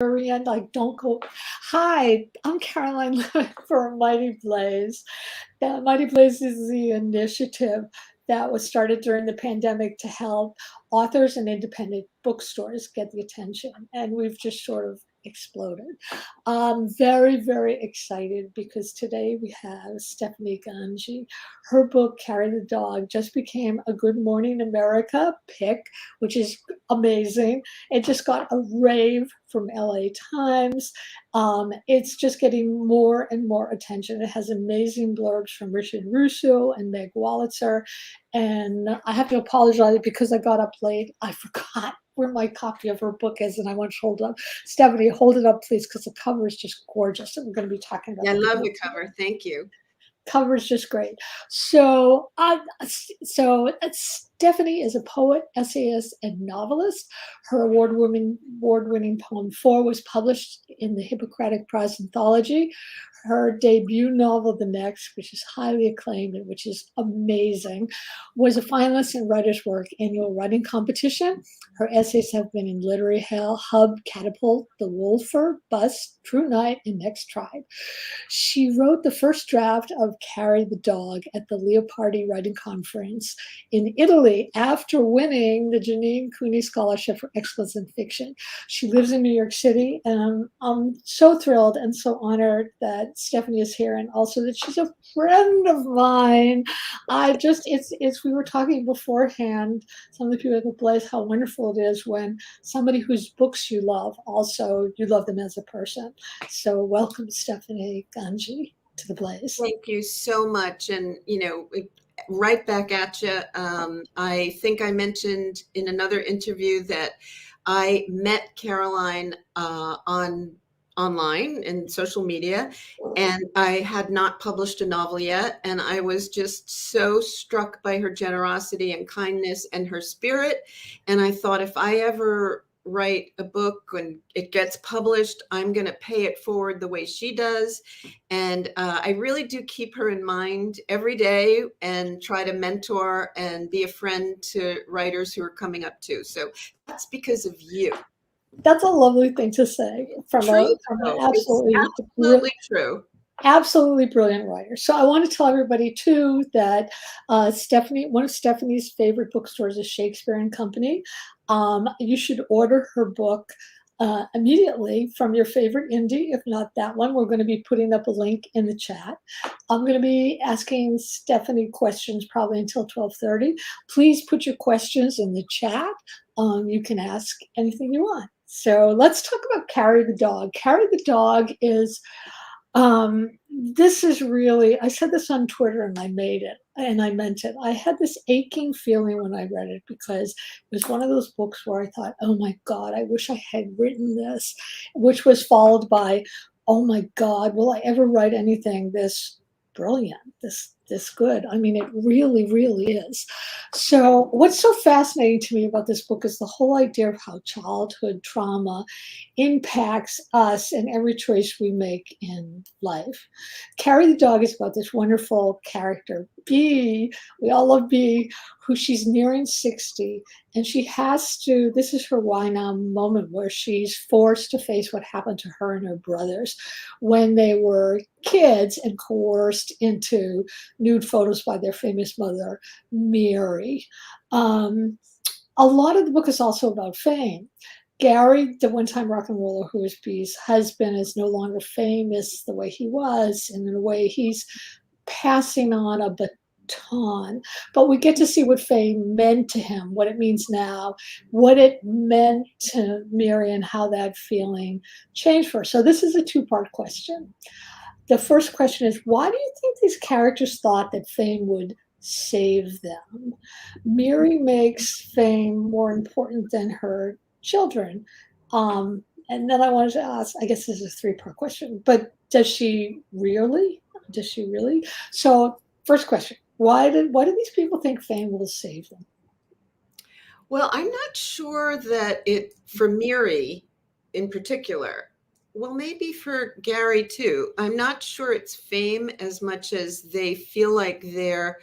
very end, like, don't go. Hi, I'm Caroline Leavitt for Mighty Blaze. Mighty Blaze is the initiative that was started during the pandemic to help authors and independent bookstores get the attention. And we've just sort of exploded. I'm very, very excited because today we have Stephanie Gangi. Her book, Carry the Dog, just became a Good Morning America pick, which is amazing. It just got a rave from LA Times. It's just getting more and more attention. It has amazing blurbs from Richard Russo and Meg Wolitzer. And I have to apologize because I got up late. I forgot where my copy of her book is, and I want to hold it up. Stephanie, hold it up, please, because the cover is just gorgeous. And we're going to be talking about I the love book. the cover. Thank you. Cover is just great. So Stephanie is a poet, essayist, and novelist. Her award-winning poem 4 was published in the Hippocratic Prize anthology. Her debut novel, The Next, which is highly acclaimed and which is amazing, was a finalist in Writer's Work annual writing competition. Her essays have been in Literary Hell, Hub, Catapult, The Wolfer, Bust, True Night, and Next Tribe. She wrote the first draft of Carry the Dog at the Leopardi Writing Conference in Italy after winning the Janine Cooney Scholarship for Excellence in Fiction. She lives in New York City, and I'm so thrilled and so honored that Stephanie is here, and also that she's a friend of mine. We were talking beforehand, some of the people at the Blaze, how wonderful it is when somebody whose books you love, also you love them as a person. So welcome, Stephanie Gangi, to the Blaze. Thank you so much. And, right back at you. I think I mentioned in another interview that I met Caroline online and social media, and I had not published a novel yet. And I was just so struck by her generosity and kindness and her spirit. And I thought, if I ever write a book and it gets published, I'm going to pay it forward the way she does. And I really do keep her in mind every day and try to mentor and be a friend to writers who are coming up too. So that's because of you. That's a lovely thing to say from an absolutely true. Absolutely brilliant writer. So I want to tell everybody too that one of Stephanie's favorite bookstores is Shakespeare and Company. You should order her book immediately from your favorite indie, if not that one. We're going to be putting up a link in the chat. I'm going to be asking Stephanie questions probably until 12:30. Please put your questions in the chat. You can ask anything you want. So let's talk about Carry the Dog. Carry the Dog is this is really, I said this on Twitter and I made it and I meant it. I had this aching feeling when I read it because it was one of those books where I thought, oh my God, I wish I had written this, which was followed by, oh my God, will I ever write anything this brilliant, this good? I mean, it really, really is. So what's so fascinating to me about this book is the whole idea of how childhood trauma impacts us and every choice we make in life. Carry the Dog is about this wonderful character, Bee. We all love Bee, who she's nearing 60, and she has to, this is her why now moment where she's forced to face what happened to her and her brothers when they were kids and coerced into nude photos by their famous mother, Mary. A lot of the book is also about fame. Gary, the one-time rock and roller who is Bee's husband, is no longer famous the way he was, and in a way he's passing on a baton. But we get to see what fame meant to him, what it means now, what it meant to Mary, and how that feeling changed for her. So this is a two-part question. The first question is, why do you think these characters thought that fame would save them? Mary makes fame more important than her children. And then I wanted to ask, I guess this is a three-part question, but does she really? So first question, why did these people think fame will save them? Well, I'm not sure that for Mary in particular, well, maybe for Gary too. I'm not sure it's fame as much as they feel like they're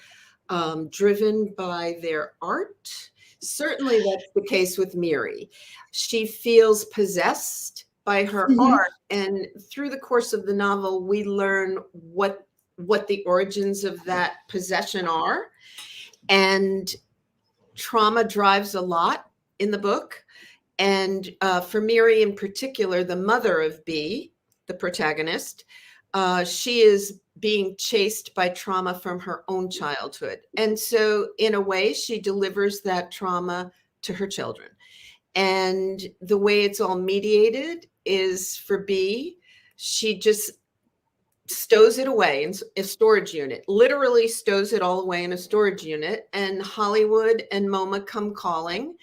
driven by their art. Certainly that's the case with Mary. She feels possessed by her Mhm. art. And through the course of the novel, we learn what the origins of that possession are. And trauma drives a lot in the book. And for Miri in particular, the mother of B, the protagonist, she is being chased by trauma from her own childhood. And so, in a way, she delivers that trauma to her children. And the way it's all mediated is for B, she just stows it away in a storage unit, literally stows it all away in a storage unit. And Hollywood and MoMA come calling,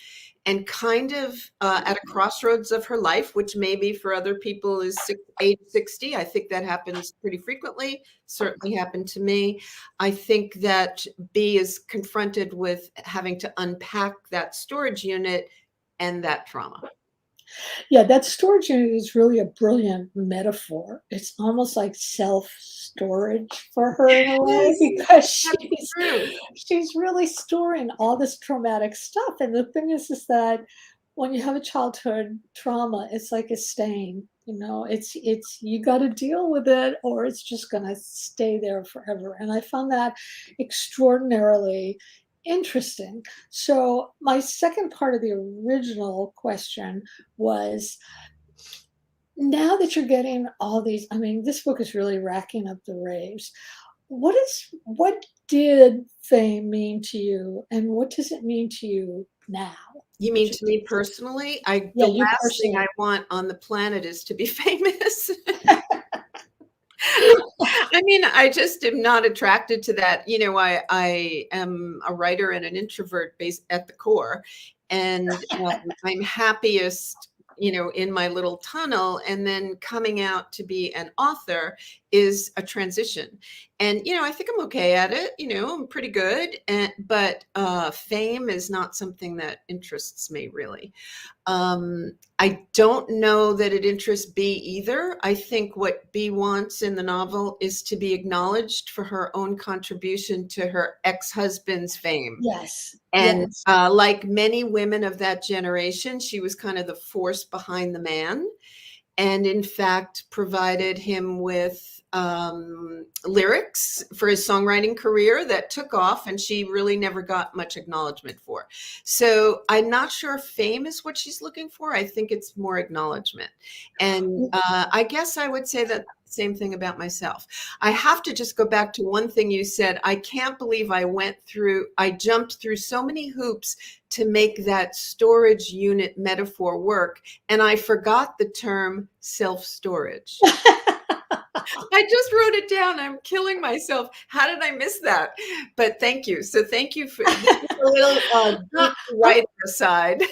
and kind of at a crossroads of her life, which maybe for other people is age 60. I think that happens pretty frequently. Certainly happened to me. I think that B is confronted with having to unpack that storage unit and that trauma. Yeah, that storage unit is really a brilliant metaphor. It's almost like self-storage for her in a way Yes, because that's true. she's really storing all this traumatic stuff. And the thing is that when you have a childhood trauma, it's like a stain. You know, it's you got to deal with it, or it's just going to stay there forever. And I found that extraordinarily interesting. So my second part of the original question was, now that you're getting all these, I mean, this book is really racking up the raves. What did fame mean to you, and what does it mean to you now? You mean to me personally? Yeah, The you last thing I personally. want on the planet is to be famous. I mean, I just am not attracted to that. You know, I am a writer and an introvert based at the core, and I'm happiest, you know, in my little tunnel. And then coming out to be an author is a transition. And you know, I think I'm okay at it. You know, I'm pretty good. But fame is not something that interests me really. I don't know that it interests B either. I think what B wants in the novel is to be acknowledged for her own contribution to her ex-husband's fame. Yes, And yes. like many women of that generation, she was kind of the force behind the man, and in fact provided him with lyrics for his songwriting career that took off, and she really never got much acknowledgement for. So I'm not sure if fame is what she's looking for. I think it's more acknowledgement. And I guess I would say that same thing about myself. I have to just go back to one thing you said. I can't believe I jumped through so many hoops to make that storage unit metaphor work, and I forgot the term self-storage. I just wrote it down. I'm killing myself. How did I miss that? But thank you. So thank you for this is a little Uh, geek writer aside.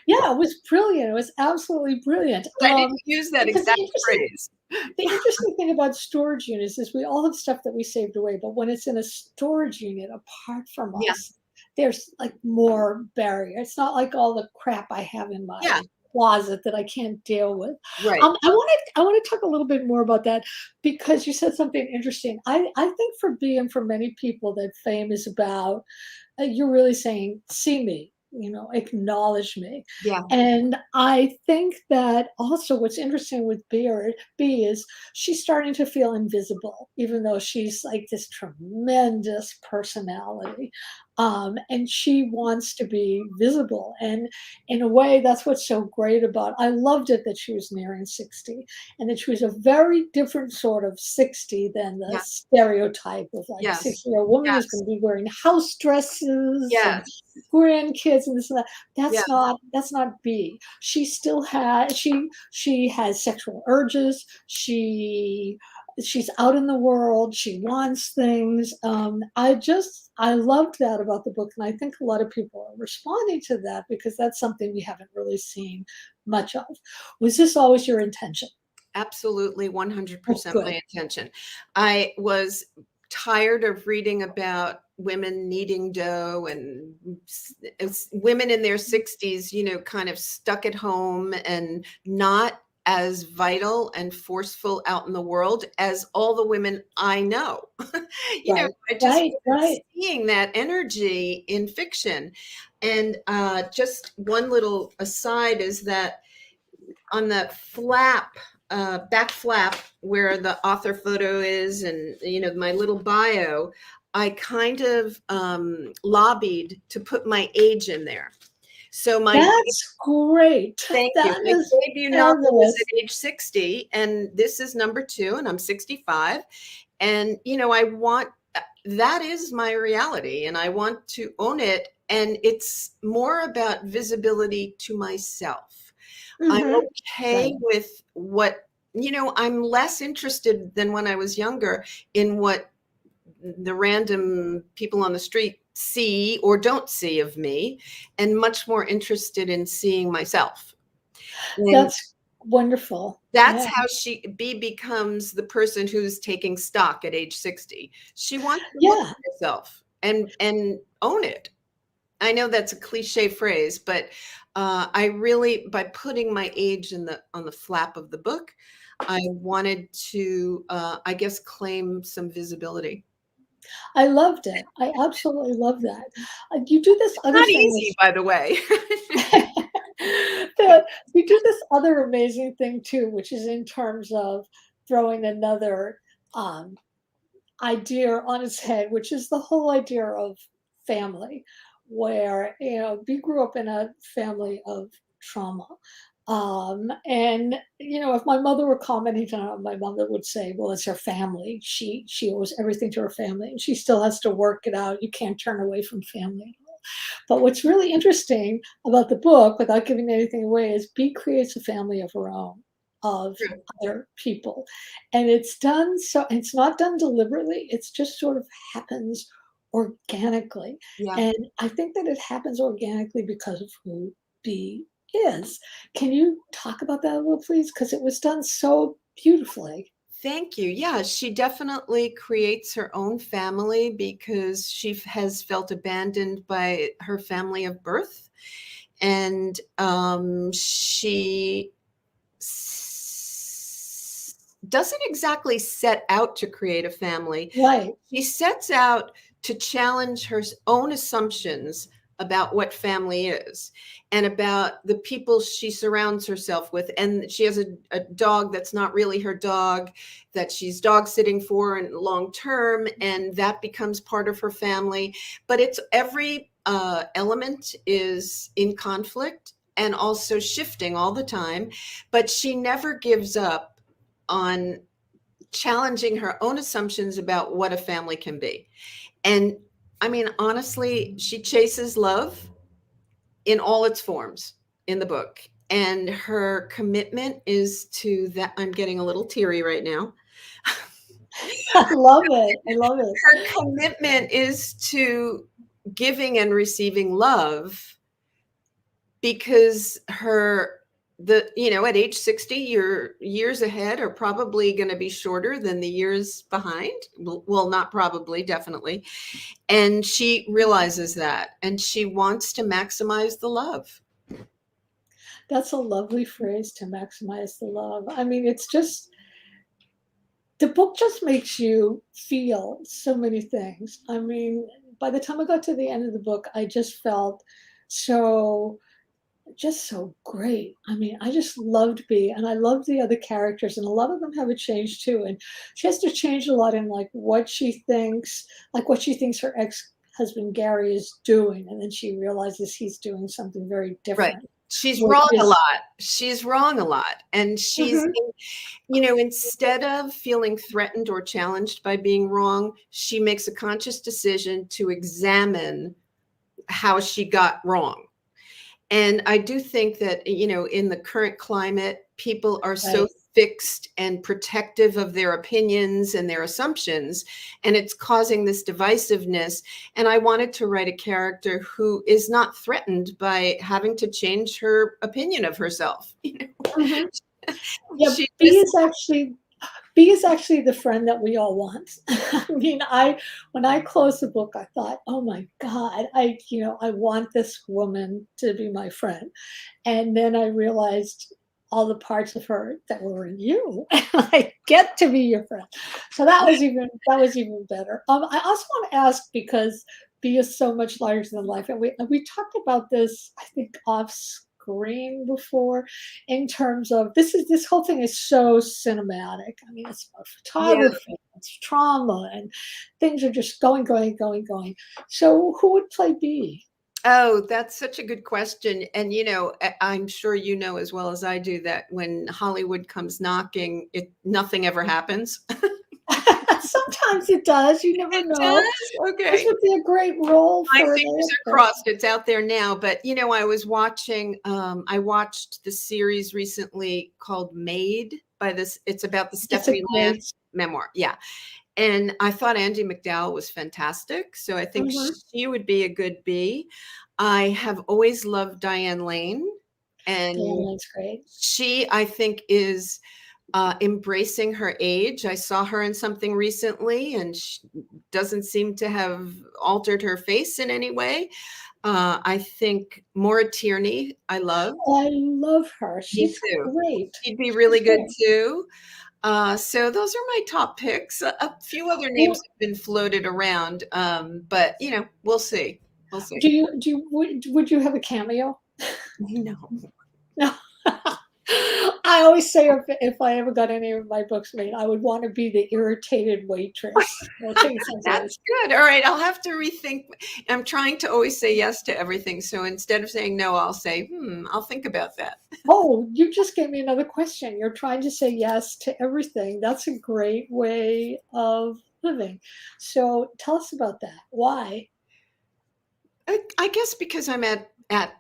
yeah, it was brilliant. It was absolutely brilliant. I didn't use that Because exact phrase. the interesting thing about storage units is we all have stuff that we saved away, but when it's in a storage unit apart from Yeah. us, there's like more barrier. It's not like all the crap I have in my Yeah. closet that I can't deal with. Right. I want to talk a little bit more about that because you said something interesting. I think for B and for many people that fame is about, you're really saying, see me, you know, acknowledge me. Yeah. And I think that also what's interesting with B is she's starting to feel invisible, even though she's like this tremendous personality. And she wants to be visible. And in a way, that's what's so great about. I loved it that she was nearing 60 and that she was a very different sort of 60 than the Yeah. stereotype of like a Yes. 60-year-old woman who's Yes. going to be wearing house dresses and Yes. grandkids and this and that. Yeah. That's not B. She still has she has sexual urges. She's out in the world. She wants things. I loved that about the book, and I think a lot of people are responding to that because that's something we haven't really seen much of. Was this always your intention? Absolutely, Oh, 100% good. my intention. I was tired of reading about women kneading dough and women in their 60s, you know, kind of stuck at home and not as vital and forceful out in the world as all the women I know. You know, Right, I just right, wasn't right. seeing that energy in fiction. And just one little aside is that on the flap, back flap where the author photo is, and my little bio, I kind of lobbied to put my age in there. So That's great. thank you. That My is debut novel was fabulous. at age 60, and this is number 2, and I'm 65. And I want, that is my reality, and I want to own it. And it's more about visibility to myself. I'm Mhm. okay Right. with what, I'm less interested than when I was younger in what the random people on the street see or don't see of me, and much more interested in seeing myself. And That's wonderful. that's Yeah. how B becomes the person who's taking stock at age 60. She wants to look Yeah. at herself and own it. I know that's a cliche phrase, but I really, by putting my age on the flap of the book, I wanted to, I guess, claim some visibility. I loved it. I absolutely love that. You do this other Not thing easy, which by the way. you do this other amazing thing too, which is in terms of throwing another um, idea on its head, which is the whole idea of family, where we grew up in a family of trauma. And if my mother were commenting on it, my mother would say, well, it's her family. She owes everything to her family, and she still has to work it out. You can't turn away from family. But what's really interesting about the book, without giving anything away, is B creates a family of her own, of True. other people. And it's done so, it's not done deliberately, it's just sort of happens organically. Yeah. And I think that it happens organically because of who B is. Can you talk about that a little, please? Because it was done so beautifully. Thank you. Yeah, she definitely creates her own family because she has felt abandoned by her family of birth. And she doesn't exactly set out to create a family. Right. She sets out to challenge her own assumptions about what family is and about the people she surrounds herself with. And she has a dog that's not really her dog, that she's dog sitting for and long term, and that becomes part of her family. But it's every element is in conflict and also shifting all the time. But she never gives up on challenging her own assumptions about what a family can be. And I mean, honestly, she chases love in all its forms in the book. And her commitment is to that. I'm getting a little teary right now. I love it. I love it. Her commitment is to giving and receiving love because at age 60, your years ahead are probably going to be shorter than the years behind. Well, not probably, definitely. And she realizes that, and she wants to maximize the love. That's a lovely phrase, to maximize the love. I mean, it's just the book just makes you feel so many things. I mean, by the time I got to the end of the book, I just felt so just so great. I mean, I just loved B, and I loved the other characters, and a lot of them have a change too. And she has to change a lot in what she thinks her ex-husband Gary is doing, and then she realizes he's doing something very Right. different, She's which wrong a is lot. She's wrong a lot. And Mhm. instead of feeling threatened or challenged by being wrong, she makes a conscious decision to examine how she got wrong. And I do think that, in the current climate, people are so Right. fixed and protective of their opinions and their assumptions, and it's causing this divisiveness. And I wanted to write a character who is not threatened by having to change her opinion of herself. Mhm. Yeah, She B just, is actually B is actually the friend that we all want. I mean, when I closed the book, I thought, "Oh my God, I want this woman to be my friend." And then I realized all the parts of her that were in you. I get to be your friend. So that was even better. I also want to ask, because B is so much larger than life, and we talked about this, I think, off green before in terms of this whole thing is so cinematic. I mean, it's about Yeah. photography, it's trauma, and things are just going, going, going, going. So who would play B? Oh, that's such a good question. And, I'm sure you know as well as I do that when Hollywood comes knocking, nothing ever happens. Sometimes it does. You never It know. does? This Okay. would be a great role My for an fingers are actor. crossed. It's out there now. But, I watched the series recently called Made by it's about the It's a Stephanie Land great. memoir. Yeah. And I thought Andy McDowell was fantastic. So I think Mhm. she would be a good B. I have always loved Diane Lane. And Diane great. she, I think, is embracing her age. I saw her in something recently, and she doesn't seem to have altered her face in any way. I think Maura Tierney, I love. I love her. Me She's too. great. She'd be really She's good great. too. So those are my top picks. A few other names Well, have been floated around, but we'll see. We'll see. would you have a cameo? No. No. I always say if I ever got any of my books made, I would want to be the irritated waitress working someplace. That's good. All right, I'll have to rethink. I'm trying to always say yes to everything. So instead of saying no, I'll say, I'll think about that. Oh, you just gave me another question. You're trying to say yes to everything. That's a great way of living. So tell us about that. Why? I guess because I'm at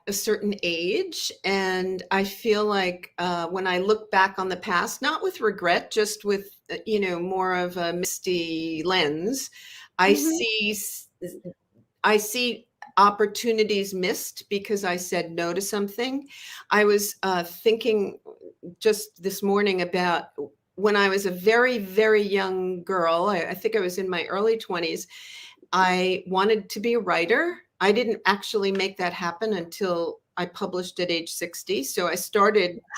a certain age, and I feel like when I look back on the past, not with regret, just with more of a misty lens, I Mhm. see I see opportunities missed because I said no to something. I was thinking just this morning about when I was a very, very young girl. I think I was in my early 20s. I wanted to be a writer. I didn't actually make that happen until I published at age 60. So I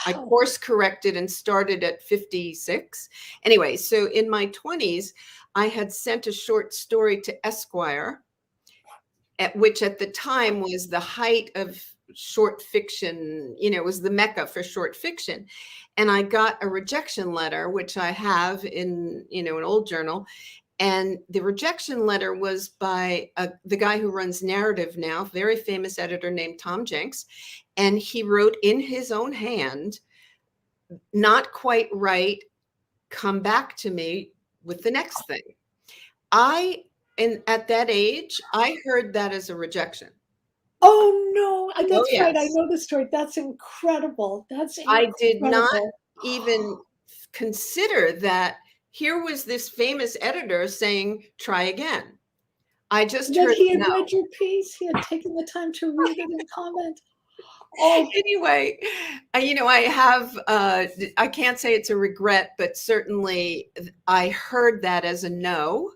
Wow. course corrected and started at 56. Anyway, so in my 20s, I had sent a short story to Esquire, which at the time was the height of short fiction, was the mecca for short fiction. And I got a rejection letter, which I have in, an old journal. And the rejection letter was by the guy who runs Narrative now, very famous editor named Tom Jenks. And he wrote in his own hand, "Not quite right, come back to me with the next thing." I, and at that age, I heard that as a rejection. Oh, no. Oh, That's right. I yes. know the story. That's incredible. That's I did not incredible. even consider that here was this famous editor saying, "Try again." I just That heard he had no. read your piece. He had taken the time to read it and comment. Oh, Anyway, I have, I can't say it's a regret, but certainly I heard that as a no.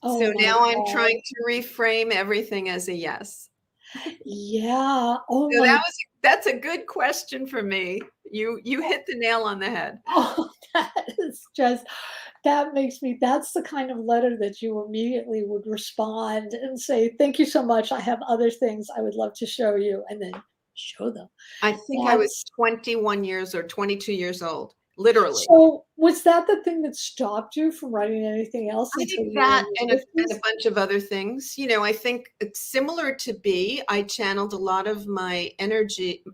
oh So my now I'm God. trying to reframe everything as a yes. Yeah. Oh So my. that's a good question for me. You hit the nail on the head. Oh, that is just, that makes me, that's the kind of letter that you immediately would respond and say, thank you so much. I have other things I would love to show you, and then show them. I think I was That's 21 years or 22 years old, literally. so, was that the thing that stopped you from writing anything else I think until you were in that your and a 50s? bunch of other things. I think it's similar to B. I channeled a lot of my energy,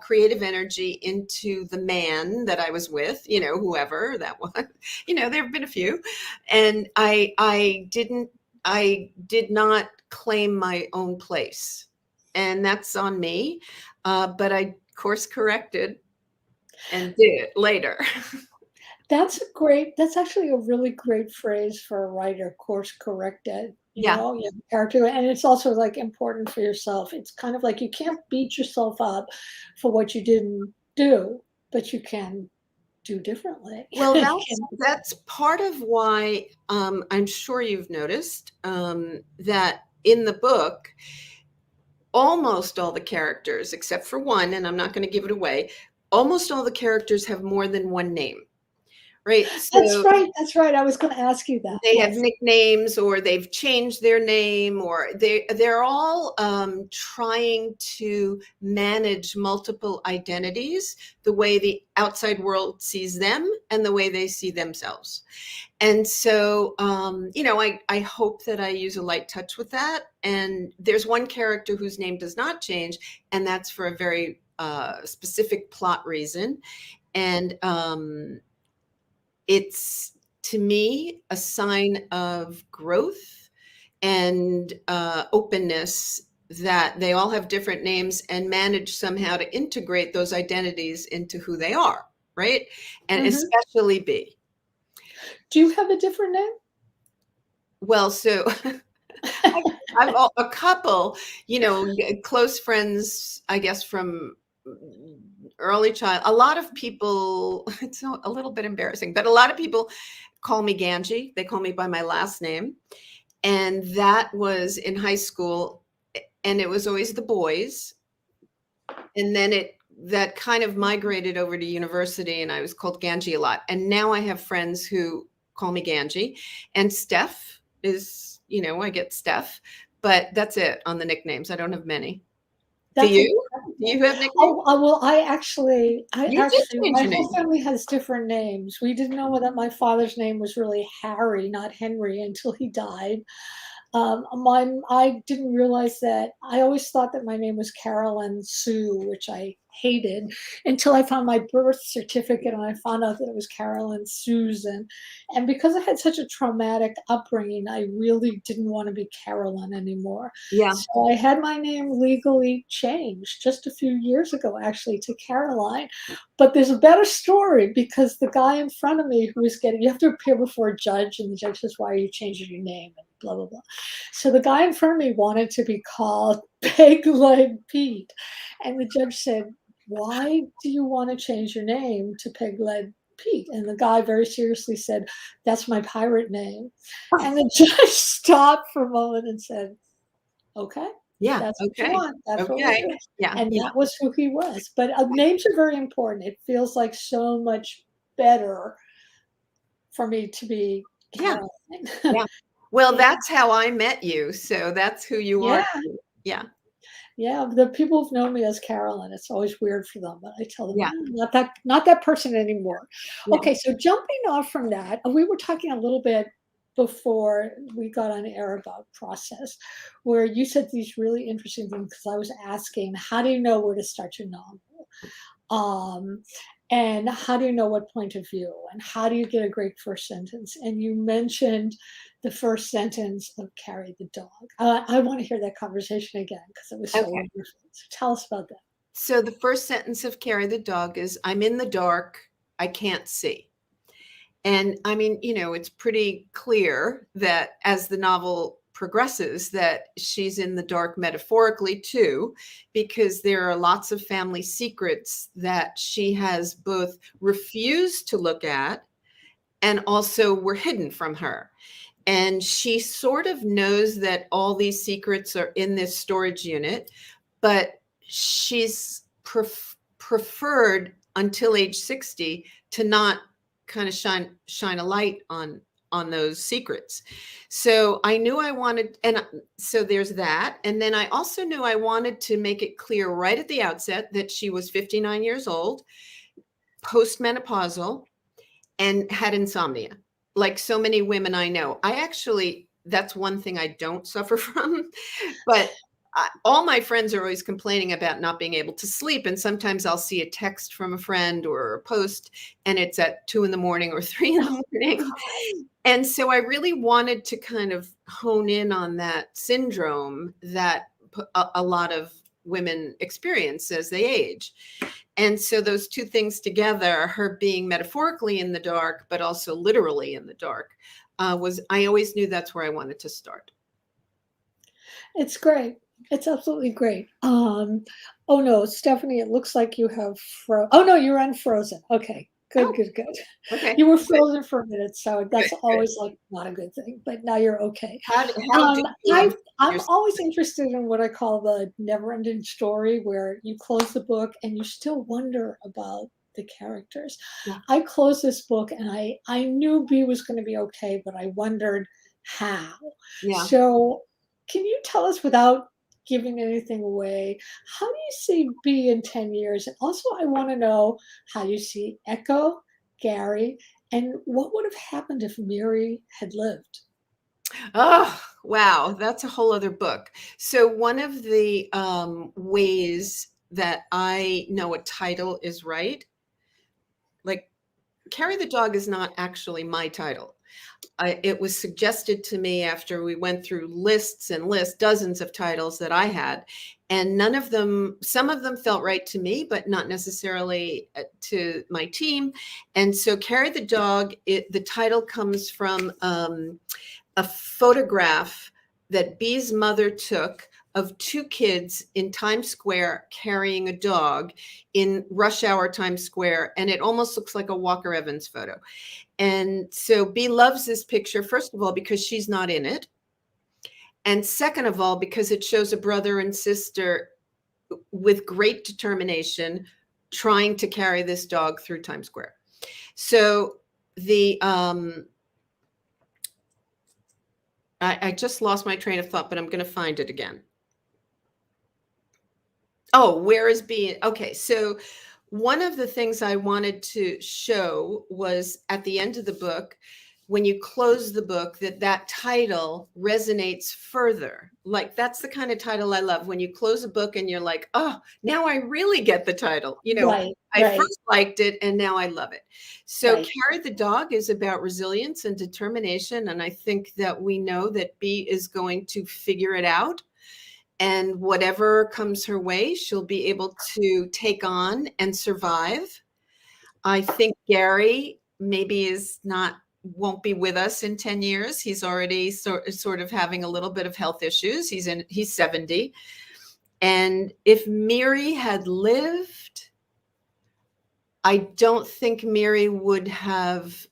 creative energy into the man that I was with, whoever that was. There have been a few. And I did not claim my own place. And that's on me. But I course corrected and did it later. That's actually a really great phrase for a writer, course corrected, Yeah. you have character, and it's also, like, important for yourself. It's kind of like you can't beat yourself up for what you didn't do, but you can do differently. Well, You that's can. that's part of why, I'm sure you've noticed, that in the book, almost all the characters, except for one, and I'm not gonna give it away, almost all the characters have more than one name, right? That's So right. That's right. I was going to ask you that. they have Yes. nicknames, or they've changed their name, or they're all trying to manage multiple identities, the way the outside world sees them and the way they see themselves. And so, I hope that I use a light touch with that. And there's one character whose name does not change, and that's for a very specific plot reason. And it's, to me, a sign of growth and openness, that they all have different names and manage somehow to integrate those identities into who they are, right? And Hmm. especially B. Do you have a different name? Well, so I've a couple, close friends, I guess, from early child. A lot of people, it's a little bit embarrassing, but a lot of people call me Gangi. They call me by my last name. And that was in high school, and it was always the boys. And then that kind of migrated over to university, and I was called Gangi a lot. And now I have friends who call me Gangi, and Steph is, I get Steph, but that's it on the nicknames. I don't have many. Do That's a you? Do you have nicknames? well, I You did actually, change my your whole name. family has different names. We didn't know that my father's name was really Harry, not Henry, until he died. I didn't realize that. I always thought that my name was Carolyn Sue, which I hated until I found my birth certificate and I found out that it was Carolyn Susan. And because I had such a traumatic upbringing, I really didn't want to be Carolyn anymore. Yeah. So I had my name legally changed just a few years ago, actually, to Caroline. But there's a better story, because the guy in front of me who was you have to appear before a judge, and the judge says, "Why are you changing your name?" And blah, blah, blah. So the guy in front of me wanted to be called Peg Leg Pete. And the judge said, "Why do you want to change your name to Peg Leg Pete?" And the guy very seriously said, "That's my pirate name." And the judge stopped for a moment and said, "Okay, if Yeah. that's what you Okay. want, that's what we'll Okay. do." Yeah. And Yeah. that was who he was. But names are very important. It feels like so much better for me to be Yeah. Caroline. Yeah. Well, Yeah. that's how I met you. So that's who you are. Yeah. Yeah. Yeah, the people who've known me as Carolyn, it's always weird for them, but I tell them, Yeah. Not that person anymore." Yeah. Okay, so jumping off from that, we were talking a little bit before we got on air about process, where you said these really interesting things, because I was asking, how do you know where to start your novel? Um, and how do you know what point of view? And how do you get a great first sentence? And you mentioned the first sentence of Carry the Dog. I want to hear that conversation again, because it was so Okay. wonderful. So tell us about that. So the first sentence of Carry the Dog is, "I'm in the dark. I can't see." And I mean, it's pretty clear that as the novel progresses, that she's in the dark metaphorically too, because there are lots of family secrets that she has both refused to look at and also were hidden from her. And she sort of knows that all these secrets are in this storage unit, but she's preferred until age 60 to not kind of shine a light on those secrets. So I knew I wanted, and so there's that. And then I also knew I wanted to make it clear right at the outset that she was 59 years old, postmenopausal, and had insomnia, like so many women I know. That's one thing I don't suffer from, but all my friends are always complaining about not being able to sleep. And sometimes I'll see a text from a friend or a post, and it's at 2 in the morning or 3 in the morning. And so I really wanted to kind of hone in on that syndrome that a lot of women experience as they age. And so those two things together, her being metaphorically in the dark, but also literally in the dark, I always knew that's where I wanted to start. It's great. It's absolutely great. Oh no, Stephanie, it looks like you have Oh no, you're unfrozen. Okay, good, Oh, good, good. okay. You were Good, frozen for a minute, so good, that's good. always like not a good thing, but now you're okay. How do Um, you I, unfreeze I'm yourself? always interested in what I call the never ending story, where you close the book and you still wonder about the characters. Yeah. I closed this book and I knew B was going to be okay, but I wondered how. Yeah. So can you tell us, without giving anything away, how do you see B in 10 years? And also, I want to know how you see Echo, Gary, and what would have happened if Miri had lived? Oh, wow. That's a whole other book. So one of the ways that I know a title is right, like Carry the Dog is not actually my title. It was suggested to me after we went through lists and lists, dozens of titles that I had, and none of them, some of them felt right to me, but not necessarily to my team. And so Carry the Dog, the title comes from a photograph that B's mother took of two kids in Times Square carrying a dog in rush hour Times Square. And it almost looks like a Walker Evans photo. And so B loves this picture, first of all, because she's not in it. And second of all, because it shows a brother and sister with great determination trying to carry this dog through Times Square. So the I just lost my train of thought, but I'm going to find it again. Oh, where is B? Okay, so one of the things I wanted to show was at the end of the book, when you close the book, that title resonates further. Like that's the kind of title I love. When you close a book and you're like, oh, now I really get the title. You know, Right, I right, first liked it and now I love it. So right. Carry the Dog is about resilience and determination. And I think that we know that B is going to figure it out. And whatever comes her way, she'll be able to take on and survive. I think Gary maybe won't be with us in 10 years. He's already sort of having a little bit of health issues. He's 70. And if Miri had lived, I don't think Miri would have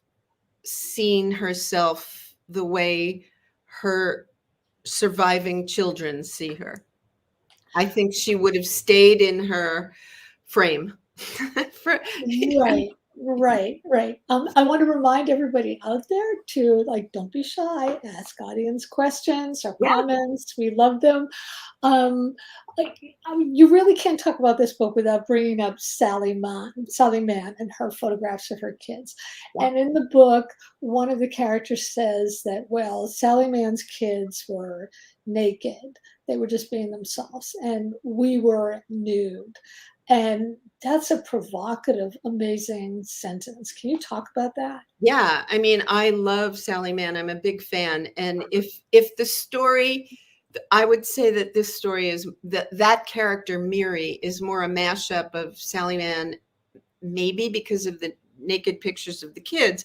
seen herself the way her surviving children see her. I think she would have stayed in her frame. Right, right, right. I want to remind everybody out there to, like, don't be shy. Ask audience questions or Yeah, comments. We love them. Um, like, you really can't talk about this book without bringing up Sally Mann, and her photographs of her kids. yeah, And in the book, one of the characters says that, well, Sally Mann's kids were naked. They were just being themselves, and we were nude. And that's a provocative, amazing sentence. Can you talk about that? yeah. I mean, I love Sally Mann. I'm a big fan. And if the story, I would say that this story is that character Miri is more a mashup of Sally Mann, maybe because of the naked pictures of the kids,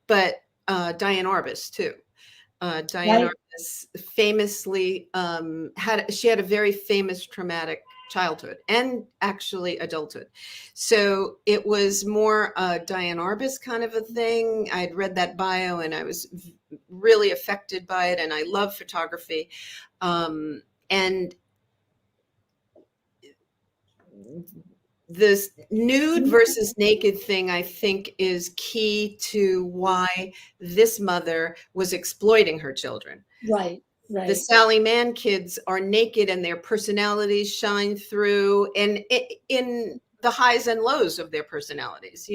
but Diane Arbus too. Diane Right, Arbus famously had a very famous traumatic childhood and actually adulthood. So it was more Diane Arbus kind of a thing. I'd read that bio and I was really affected by it, and I love photography. And this nude versus naked thing, I think, is key to why this mother was exploiting her children. right, The right, Sally Mann kids are naked and their personalities shine through, and in the highs and lows of their personalities,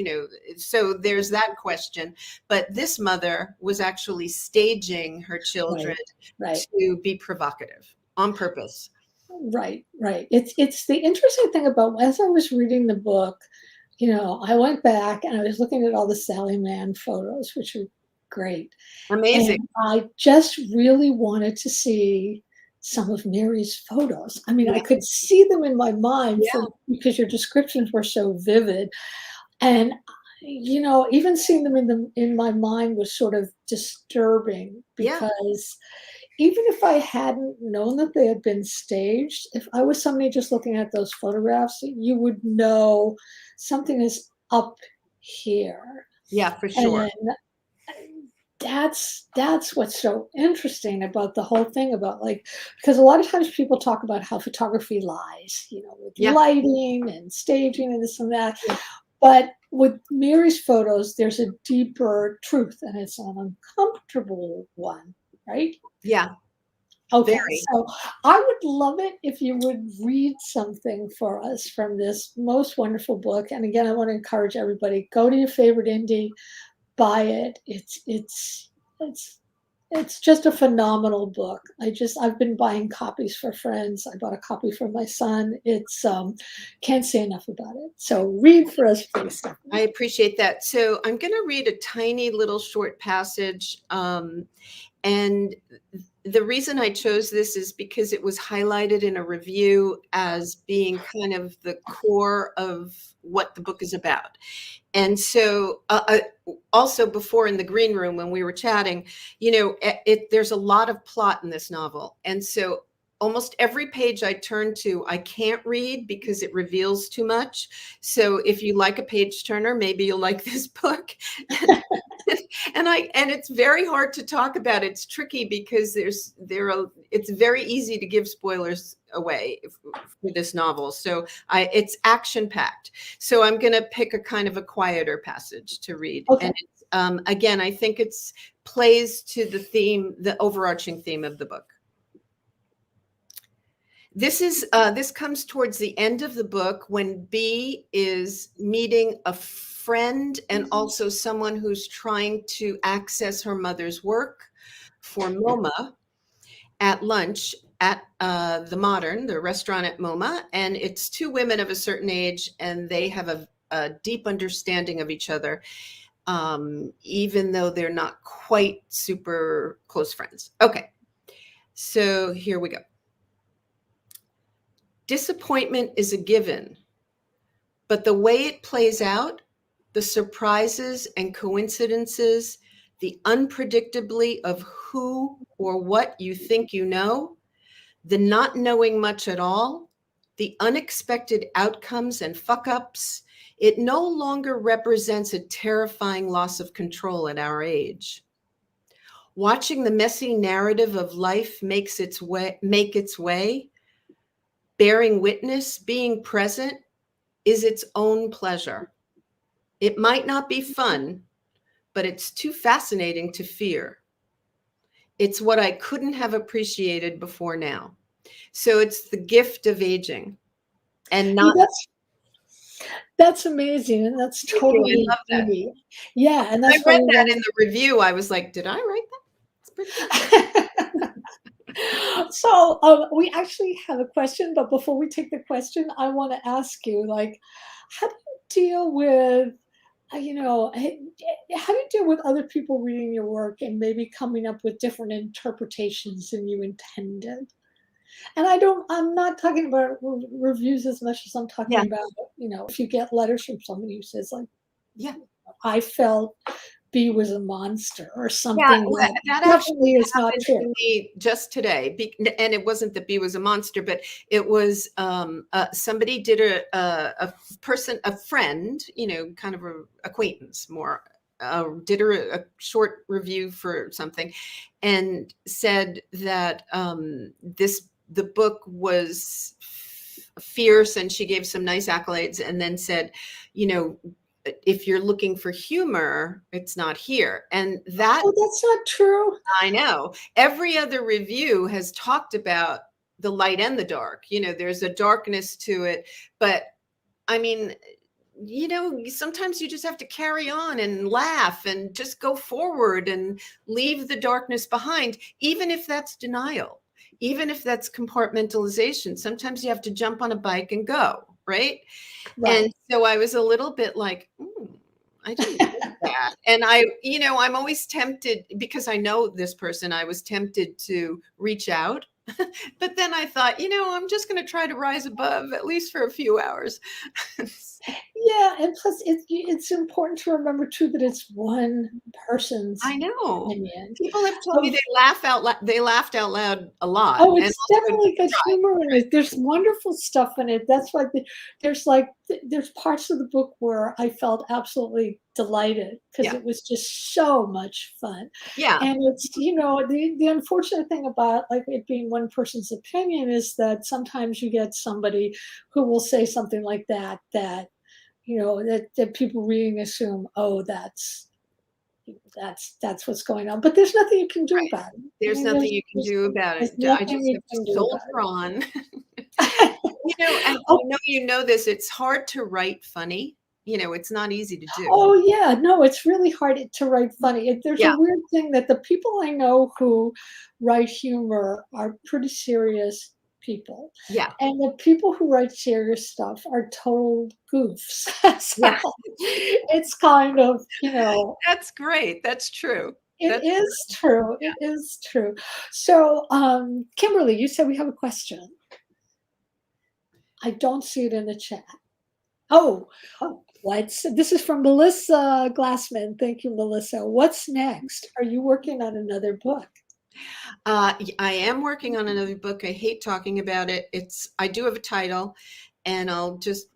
so there's that question. But this mother was actually staging her children right, right. to be provocative on purpose. Right, right. It's the interesting thing about, as I was reading the book, I went back and I was looking at all the Sally Mann photos, which are great. Amazing. And I just really wanted to see some of Mary's photos. I mean, I Yeah, could see them in my mind yeah, because your descriptions were so vivid. And even seeing them in my mind was sort of disturbing, yeah, because even if I hadn't known that they had been staged, if I was somebody just looking at those photographs, you would know something is up here. yeah, for sure. And that's what's so interesting about the whole thing, about, like, because a lot of times people talk about how photography lies, with Yeah, lighting and staging and this and that. yeah, But with Mary's photos, there's a deeper truth, and it's an uncomfortable one, right? Yeah, Okay, very. so I would love it if you would read something for us from this most wonderful book. And again, I want to encourage everybody, go to your favorite indie, buy it. It's it's just a phenomenal book. I've been buying copies for friends. I bought a copy for my son. It's can't say enough about it. So read for us, please, I Stephanie. appreciate that. So I'm going to read a tiny little short passage. And the reason I chose this is because it was highlighted in a review as being kind of the core of what the book is about. And so, also before in the green room when we were chatting, there's a lot of plot in this novel. And so almost every page I turn to, I can't read because it reveals too much. So if you like a page turner, maybe you'll like this book. And it's very hard to talk about. It's tricky because it's very easy to give spoilers away for this novel. So it's action packed. So I'm going to pick a kind of a quieter passage to read. Okay. And again, I think it's plays to the theme, the overarching theme of the book. This comes towards the end of the book when B is meeting a friend and also someone who's trying to access her mother's work for MoMA at lunch at the restaurant at MoMA. And it's two women of a certain age, and they have a deep understanding of each other, even though they're not quite super close friends. Okay, so here we go. Disappointment is a given, but the way it plays out, the surprises and coincidences, the unpredictably of who or what you think you know, the not knowing much at all, the unexpected outcomes and fuck ups, it no longer represents a terrifying loss of control at our age. Watching the messy narrative of life make its way, bearing witness, being present, is its own pleasure. It might not be fun, but it's too fascinating to fear. It's what I couldn't have appreciated before now. So it's the gift of aging and Yeah, not. that's amazing, and that's Thank you. I totally love that. me. Yeah, and I that's read really that what in the review. I was like, did I write that? It's pretty good. So we actually have a question, but before we take the question, I want to ask you, like, how do you deal with, how do you deal with other people reading your work and maybe coming up with different interpretations than you intended? And I'm not talking about reviews as much as I'm talking Yeah. about, if you get letters from somebody who says, like, Yeah. I felt B was a monster or Yeah, something well, that that actually definitely is not happened true. to me just today. And it wasn't that B was a monster, but it was somebody did a friend, kind of a acquaintance more, did a short review for something and said that the book was fierce, and she gave some nice accolades and then said, you know, if you're looking for humor, it's not here. And that, Oh, that's not true. I know, every other review has talked about the light and the dark. There's a darkness to it, but I mean, sometimes you just have to carry on and laugh and just go forward and leave the darkness behind, even if that's denial, even if that's compartmentalization. Sometimes you have to jump on a bike and go, right? And Right. so I was a little bit like, I didn't like that. And I'm always tempted, because I know this person, I was tempted to reach out. But then I thought, I'm just going to try to rise above, at least for a few hours. Yeah, and plus it's important to remember too that it's one person's I know. opinion People have told me of. they laugh out loud. They laughed out loud a lot, Oh, and it's also definitely got cried. humor in it. There's wonderful stuff in it. That's why there's like there's parts of the book where I felt absolutely delighted because Yeah, it was just so much fun. yeah, And it's, the unfortunate thing about like it being one person's opinion is that sometimes you get somebody who will say something like that that people reading assume, oh, that's what's going on. But there's nothing you can do Right. about it. I There's mean, nothing you can do about there's it. I nothing just you have to can do about soldier on. it. And Oh, I know you know this, it's hard to write funny. It's not easy to do. oh yeah, no, it's really hard to write funny. There's a Yeah, weird thing that the people I know who write humor are pretty serious people, yeah, and the people who write serious stuff are total goofs. yeah. So it's kind of, That's great. That's true. it That's is true. It is true. So, Kimberly, you said we have a question. I don't see it in the chat. Oh, this is from Melissa Glassman. Thank you, Melissa. What's next? Are you working on another book? I am working on another book. I hate talking about it. I do have a title, and I'll just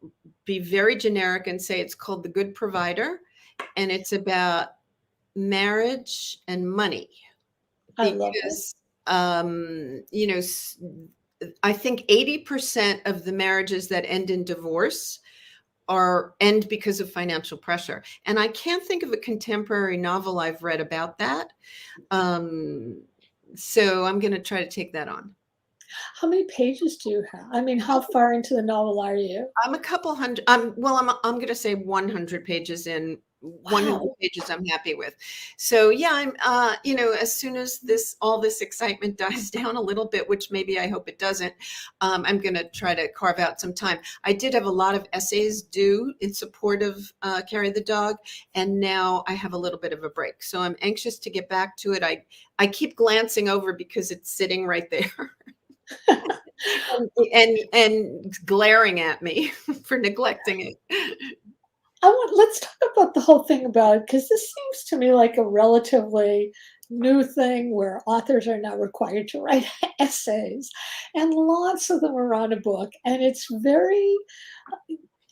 be very generic and say it's called The Good Provider, and it's about marriage and money. I love it. Because, I think 80% of the marriages that end in divorce end because of financial pressure. And I can't think of a contemporary novel I've read about that. So I'm going to try to take that on. How many pages do you have? I mean, how far into the novel are you? I'm a couple hundred. Well, I'm going to say 100 pages in. 100 Wow. pages I'm happy with. So yeah, I'm as soon as all this excitement dies down a little bit, which maybe I hope it doesn't, I'm going to try to carve out some time. I did have a lot of essays due in support of Carry the Dog, and now I have a little bit of a break. So I'm anxious to get back to it. I keep glancing over because it's sitting right there. and glaring at me for neglecting it. Let's talk about the whole thing about it, because this seems to me like a relatively new thing where authors are now required to write essays, and lots of them are on a book. And it's very,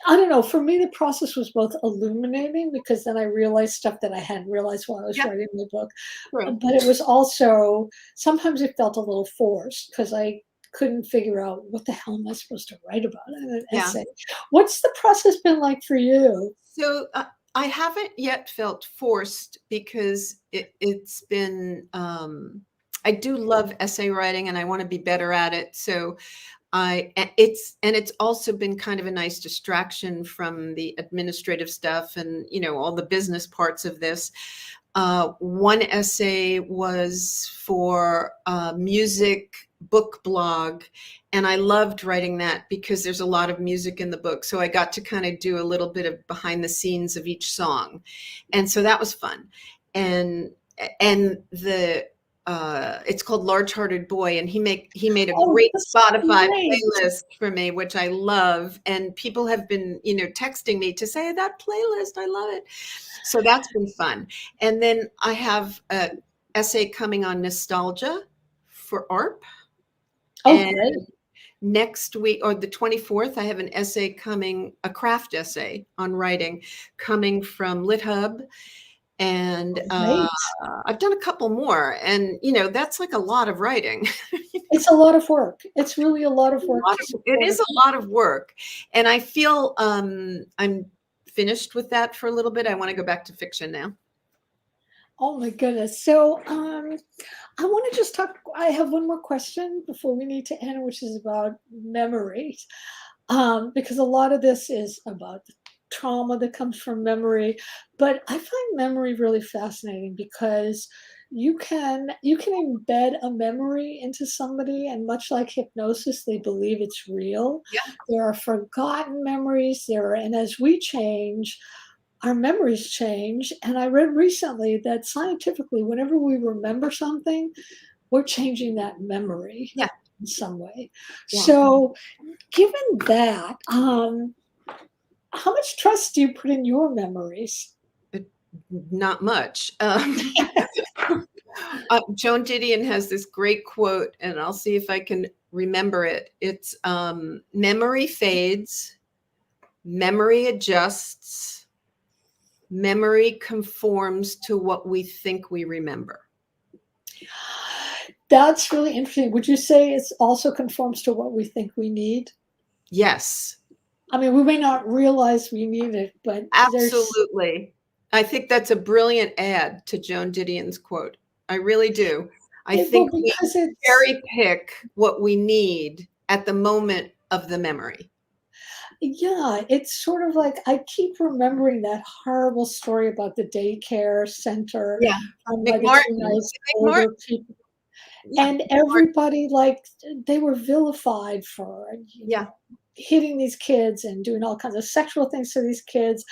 I don't know, for me, the process was both illuminating because then I realized stuff that I hadn't realized while I was Yeah, writing the book. true. But it was also, sometimes it felt a little forced because I couldn't figure out what the hell am I supposed to write about in an Yeah. essay. What's the process been like for you? So I haven't yet felt forced because it's been. I do love essay writing, and I want to be better at it. So it's also been kind of a nice distraction from the administrative stuff and all the business parts of this. One essay was for a music book blog, and I loved writing that because there's a lot of music in the book. So I got to kind of do a little bit of behind the scenes of each song. And so that was fun. And the it's called Large Hearted Boy, and he made a Oh, great that's Spotify great. playlist for me, which I love. And people have been, texting me to say that playlist, I love it. So that's been fun. And then I have an essay coming on nostalgia for ARP. Oh, And great. next week, or the 24th, I have an essay coming, a craft essay on writing coming from LitHub. And Great. I've done a couple more. And, that's like a lot of writing. It's a lot of work. It's really a lot of work to It support is a lot of work. And I feel I'm finished with that for a little bit. I want to go back to fiction now. Oh my goodness. So I want to just talk. I have one more question before we need to end, which is about memory. Because a lot of this is about trauma that comes from memory. But I find memory really fascinating because you can embed a memory into somebody, and much like hypnosis, they believe it's real. Yeah. There are forgotten memories and as we change, our memories change. And I read recently that scientifically, whenever we remember something, we're changing that memory Yeah. in some way. Yeah. So, given that, how much trust do you put in your memories? Not much. Joan Didion has this great quote, and I'll see if I can remember it. It's memory fades, memory adjusts, memory conforms to what we think we remember. That's really interesting. Would you say it also conforms to what we think we need? Yes. I mean, we may not realize we need it, but there's Absolutely. I think that's a brilliant add to Joan Didion's quote. I really do. I well, think we because it's cherry pick what we need at the moment of the memory. yeah, it's sort of like I keep remembering that horrible story about the daycare center Yeah. run by the McMartin. two Was nice it McMartin? older people. Yeah. And McMartin. everybody, like, they were vilified for, Yeah. hitting these kids and doing all kinds of sexual things to these kids,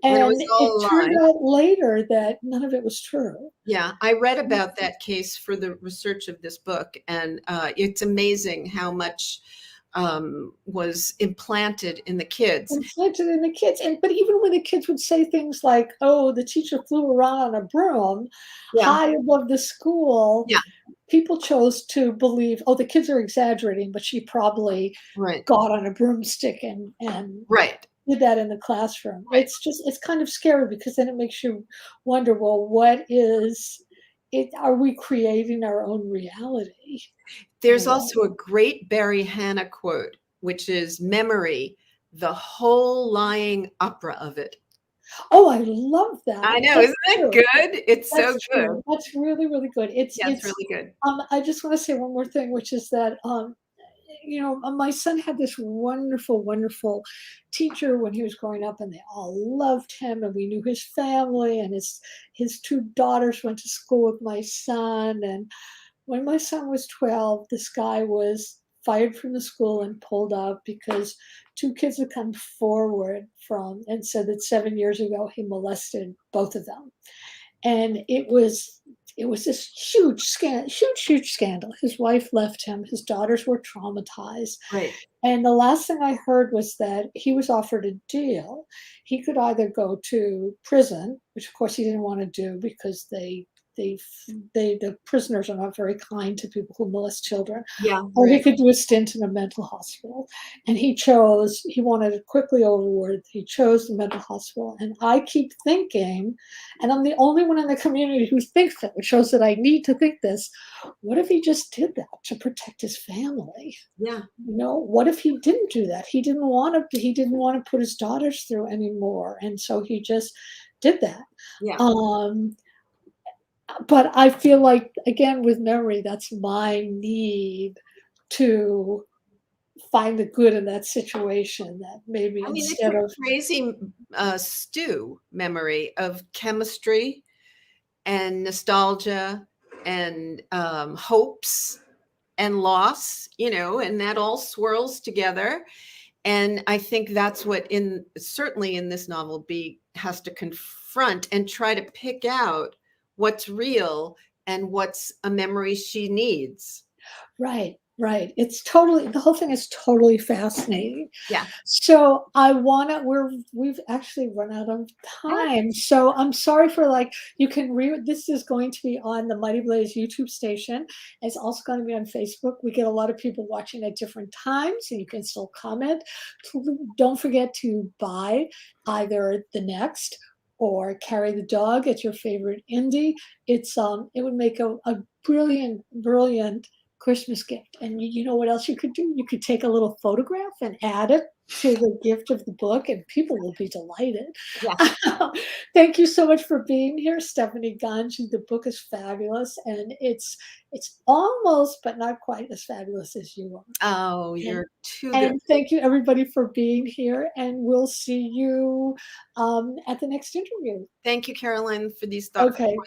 When it and was it all a turned lie. out later that none of it was true. Yeah, I read about that case for the research of this book, and it's amazing how much was implanted in the kids. Implanted in the kids, and but even when the kids would say things like, "Oh, the teacher flew around on a broom Yeah, high above the school," yeah, people chose to believe, "Oh, the kids are exaggerating, but she probably right, got on a broomstick and right, did that in the classroom." right. It's kind of scary because then it makes you wonder, well, what is it? Are we creating our own reality in a There's way? also a great Barry Hannah quote, which is memory, the whole lying opera of it. Oh, I love that. I know, That's isn't that true. good? It's so That's true. good. That's really, really good. Yeah, it's really good. I just wanna say one more thing, which is that, my son had this wonderful, wonderful teacher when he was growing up, and they all loved him, and we knew his family, and his 2 daughters went to school with my son, and when my son was 12, this guy was fired from the school and pulled out because 2 kids had come forward from and said that 7 years ago he molested both of them. And it was this huge scandal. His wife left him, his daughters were traumatized, Right. and the last thing I heard was that he was offered a deal. He could either go to prison, which of course he didn't want to do because they the prisoners are not very kind to people who molest children, Yeah, or he right. could do a stint in a mental hospital. And he wanted it quickly over. He chose the mental hospital. And I keep thinking, and I'm the only one in the community who thinks that, which shows that I need to think this. What if he just did that to protect his family? Yeah, What if he didn't do that? He didn't want to put his daughters through anymore. And so he just did that. yeah. Um, but I feel like, again, with memory, that's my need to find the good in that situation, that maybe I mean, it's a instead of crazy, stew memory of chemistry and nostalgia and, hopes and loss, and that all swirls together. And I think that's what certainly in this novel, B has to confront and try to pick out what's real and what's a memory she needs. right, right. The whole thing is totally fascinating. Yeah. So we've actually run out of time. So I'm sorry for you can read, this is going to be on the Mighty Blaze YouTube station. It's also going to be on Facebook. We get a lot of people watching at different times and you can still comment. Don't forget to buy either The Next or Carry the Dog at your favorite indie. It would make a brilliant, brilliant Christmas gift. And you know what else you could do? You could take a little photograph and add it to the gift of the book, and people will be delighted. Yeah. Thank you so much for being here, Stephanie Gangi. The book is fabulous, and it's almost, but not quite as fabulous as you Oh, are. you're too good. And thank you everybody for being here, and we'll see you at the next interview. Thank you, Caroline, for these thoughtful Okay. questions.